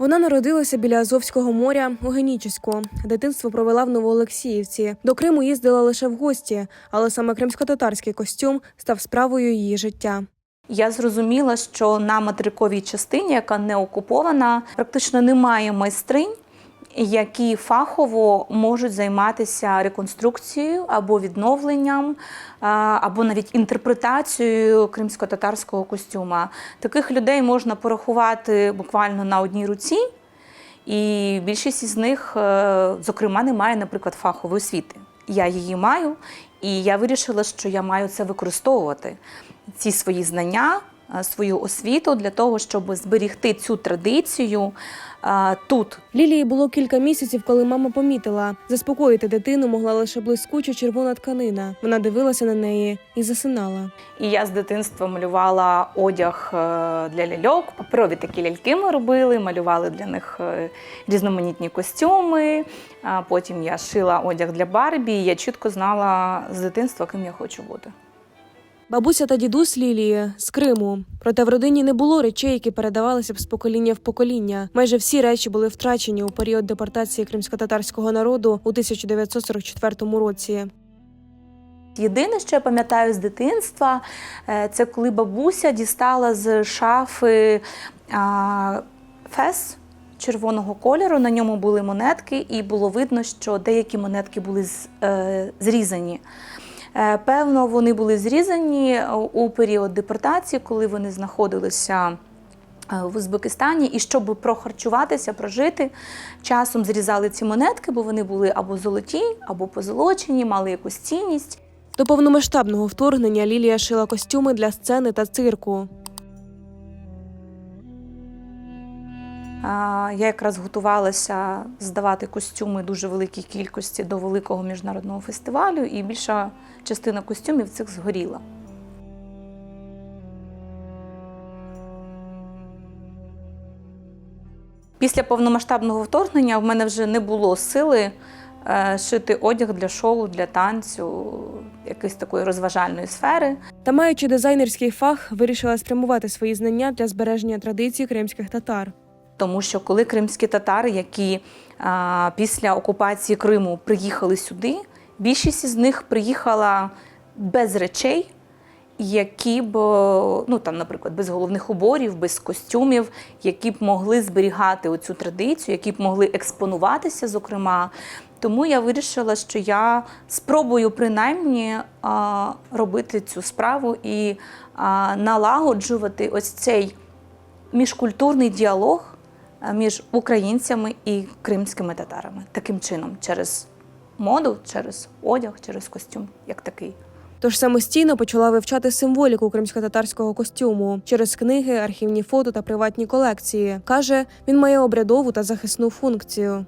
Вона народилася біля Азовського моря у Генічеську. Дитинство провела в Новоолексіївці. До Криму їздила лише в гості, але саме кримськотатарський костюм став справою її життя. Я зрозуміла, що на материковій частині, яка не окупована, практично немає майстринь, які фахово можуть займатися реконструкцією або відновленням, або навіть інтерпретацією кримсько-татарського костюма. Таких людей можна порахувати буквально на одній руці, і більшість із них, зокрема, не має, наприклад, фахової освіти. Я її маю, і я вирішила, що я маю це використовувати, ці свої знання, свою освіту для того, щоб зберегти цю традицію тут. Лілії було кілька місяців, коли мама помітила. Заспокоїти дитину могла лише блискуча червона тканина. Вона дивилася на неї і засинала. І я з дитинства малювала одяг для ляльок. Паперові такі ляльки ми робили, малювали для них різноманітні костюми. Потім я шила одяг для Барбі. І я чітко знала з дитинства, ким я хочу бути. Бабуся та дідусь Лілії з Криму. Проте в родині не було речей, які передавалися б з покоління в покоління. Майже всі речі були втрачені у період депортації кримськотатарського народу у 1944 році. Єдине, що я пам'ятаю з дитинства, це коли бабуся дістала з шафи фес червоного кольору, на ньому були монетки, і було видно, що деякі монетки були зрізані. Певно, вони були зрізані у період депортації, коли вони знаходилися в Узбекистані, і щоб прохарчуватися, прожити, часом зрізали ці монетки, бо вони були або золоті, або позолочені, мали якусь цінність. До повномасштабного вторгнення Лілія шила костюми для сцени та цирку. Я якраз готувалася здавати костюми дуже великій кількості до великого міжнародного фестивалю, і більша частина костюмів цих згоріла. Після повномасштабного вторгнення в мене вже не було сили шити одяг для шоу, для танцю, якоїсь такої розважальної сфери. Та, маючи дизайнерський фах, вирішила спрямувати свої знання для збереження традицій кримських татар. Тому що коли кримські татари, які після окупації Криму приїхали сюди, більшість із них приїхала без речей, які б, наприклад, без головних уборів, без костюмів, які б могли зберігати оцю традицію, які б могли експонуватися, зокрема. Тому я вирішила, що я спробую принаймні робити цю справу і налагоджувати ось цей міжкультурний діалог між українцями і кримськими татарами. Таким чином, через моду, через одяг, через костюм, як такий. Тож самостійно почала вивчати символіку кримськотатарського костюму через книги, архівні фото та приватні колекції. Каже, він має обрядову та захисну функцію.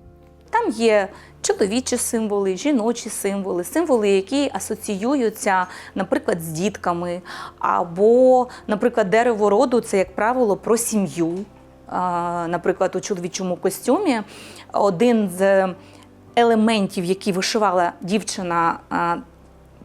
Там є чоловічі символи, жіночі символи, символи, які асоціюються, наприклад, з дітками, або, наприклад, дерево роду – це, як правило, про сім'ю. Наприклад, у чоловічому костюмі один з елементів, які вишивала дівчина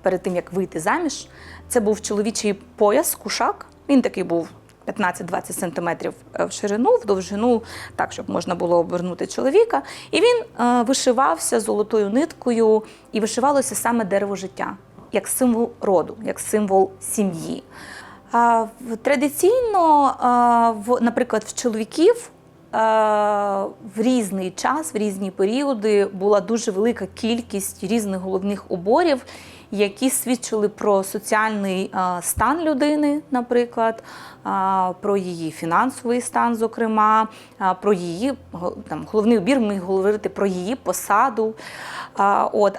перед тим, як вийти заміж, це був чоловічий пояс, кушак. Він такий був 15-20 см в ширину, в довжину, так, щоб можна було обернути чоловіка. І він вишивався золотою ниткою, і вишивалося саме дерево життя, як символ роду, як символ сім'ї. Традиційно, наприклад, в чоловіків в різний час, в різні періоди була дуже велика кількість різних головних уборів, які свідчили про соціальний стан людини, наприклад, про її фінансовий стан, зокрема, про її, головний убір, ми говорити про її посаду.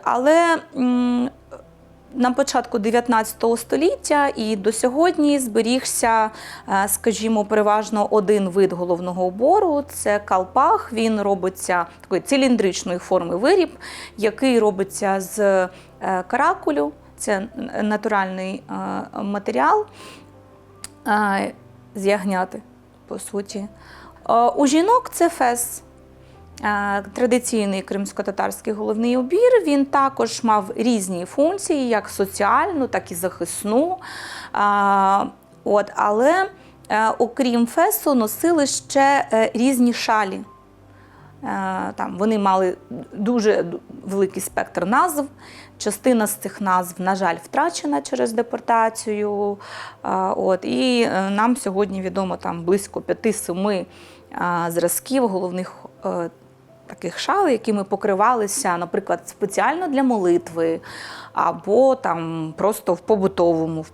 Але на початку 19 століття і до сьогодні зберігся, скажімо, переважно один вид головного убору – це калпах. Він робиться такої циліндричної форми виріб, який робиться з каракулю, це натуральний матеріал, з ягняти, по суті. У жінок це фес. Традиційний кримсько-татарський головний убір, він також мав різні функції, як соціальну, так і захисну. Але окрім фесу носили ще різні шалі. Там вони мали дуже великий спектр назв. Частина з цих назв, на жаль, втрачена через депортацію. І нам сьогодні відомо там близько 5-7 зразків головних таких шал, якими покривалися, наприклад, спеціально для молитви, або там просто в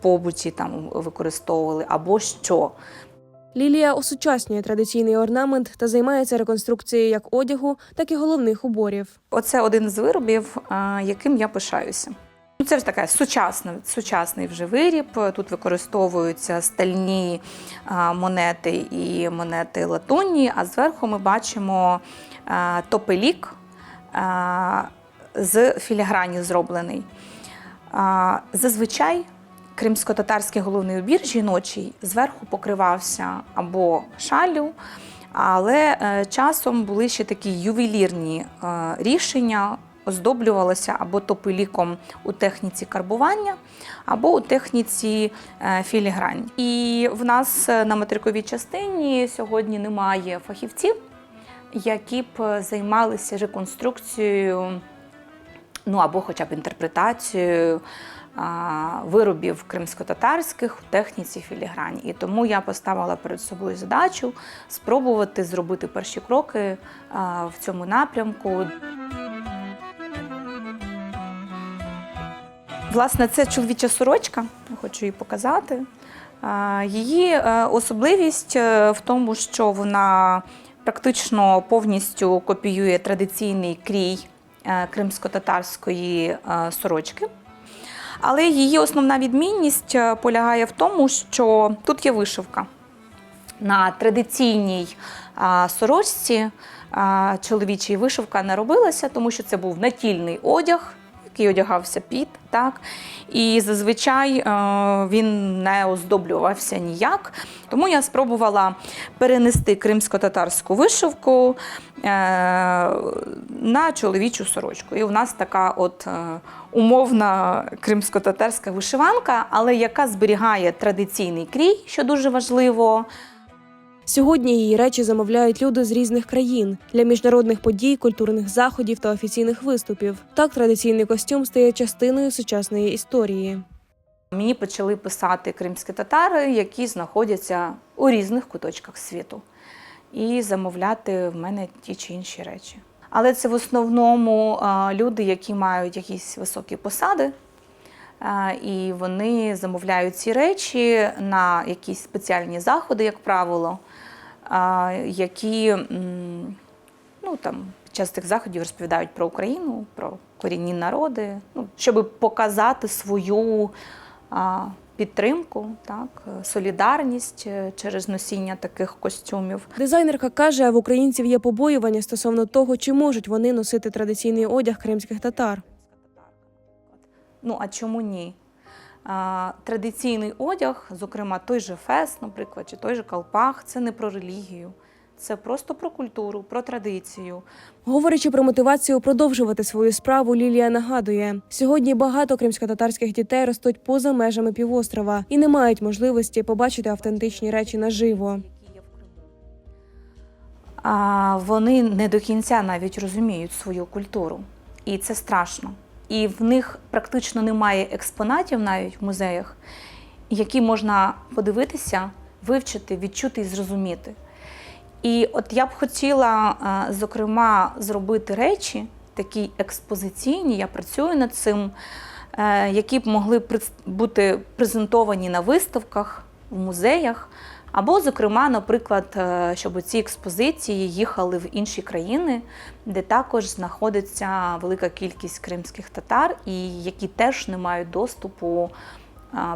побуті там використовували, або що. Лілія осучаснює традиційний орнамент та займається реконструкцією як одягу, так і головних уборів. Оце один з виробів, яким я пишаюся. Це ж таке сучасний вже виріб. Тут використовуються стальні монети і монети латунні, а зверху ми бачимо топелік з філіграні зроблений. Зазвичай кримсько-татарський головний убір жіночий зверху покривався або шаллю, але часом були ще такі ювелірні рішення, оздоблювалося або топеліком у техніці карбування, або у техніці філігрань. І в нас на материковій частині сьогодні немає фахівців, які б займалися реконструкцією, або хоча б інтерпретацією виробів кримсько-татарських у техніці філіграні. І тому я поставила перед собою задачу спробувати зробити перші кроки в цьому напрямку. Власне, це чоловіча сорочка, я хочу її показати. Її особливість в тому, що вона практично повністю копіює традиційний крій кримсько-татарської сорочки. Але її основна відмінність полягає в тому, що тут є вишивка. На традиційній сорочці чоловічій вишивка не робилася, тому що це був натільний одяг, який одягався під, так? І зазвичай він не оздоблювався ніяк. Тому я спробувала перенести кримсько-татарську вишивку на чоловічу сорочку. І у нас така от умовна кримсько-татарська вишиванка, але яка зберігає традиційний крій, що дуже важливо. Сьогодні її речі замовляють люди з різних країн для міжнародних подій, культурних заходів та офіційних виступів. Так традиційний костюм стає частиною сучасної історії. Мені почали писати кримські татари, які знаходяться у різних куточках світу, і замовляти в мене ті чи інші речі. Але це в основному люди, які мають якісь високі посади, і вони замовляють ці речі на якісь спеціальні заходи, як правило, які під час цих заходів розповідають про Україну, про корінні народи, щоб показати свою підтримку, солідарність через носіння таких костюмів. Дизайнерка каже, в українців є побоювання стосовно того, чи можуть вони носити традиційний одяг кримських татар. А чому ні? Традиційний одяг, зокрема той же фес, наприклад, чи той же калпах, це не про релігію. Це просто про культуру, про традицію. Говорячи про мотивацію продовжувати свою справу, Лілія нагадує, сьогодні багато кримськотатарських дітей ростуть поза межами півострова і не мають можливості побачити автентичні речі наживо. Вони не до кінця навіть розуміють свою культуру. І це страшно. І в них практично немає експонатів навіть в музеях, які можна подивитися, вивчити, відчути і зрозуміти. І от я б хотіла, зокрема, зробити речі, такі експозиційні, я працюю над цим, які б могли бути презентовані на виставках, в музеях, або, зокрема, наприклад, щоб ці експозиції їхали в інші країни, де також знаходиться велика кількість кримських татар, і які теж не мають доступу,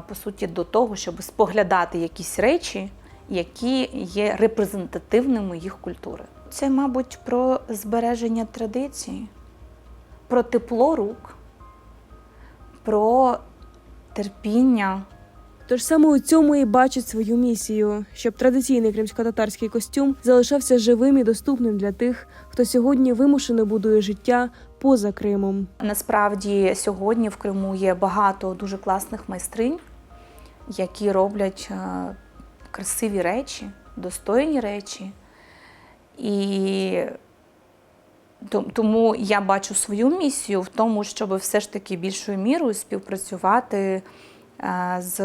по суті, до того, щоб споглядати якісь речі, які є репрезентативними їх культури. Це, мабуть, про збереження традицій, про тепло рук, про терпіння. Тож саме у цьому і бачить свою місію, щоб традиційний кримськотатарський костюм залишався живим і доступним для тих, хто сьогодні вимушено будує життя поза Кримом. Насправді, сьогодні в Криму є багато дуже класних майстринь, які роблять красиві речі, достойні речі. І Тому я бачу свою місію в тому, щоб все ж таки більшою мірою співпрацювати з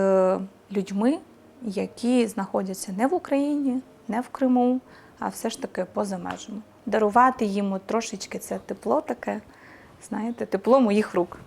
людьми, які знаходяться не в Україні, не в Криму, а все ж таки поза межами. Дарувати їм трошечки це тепло таке, знаєте, тепло моїх рук.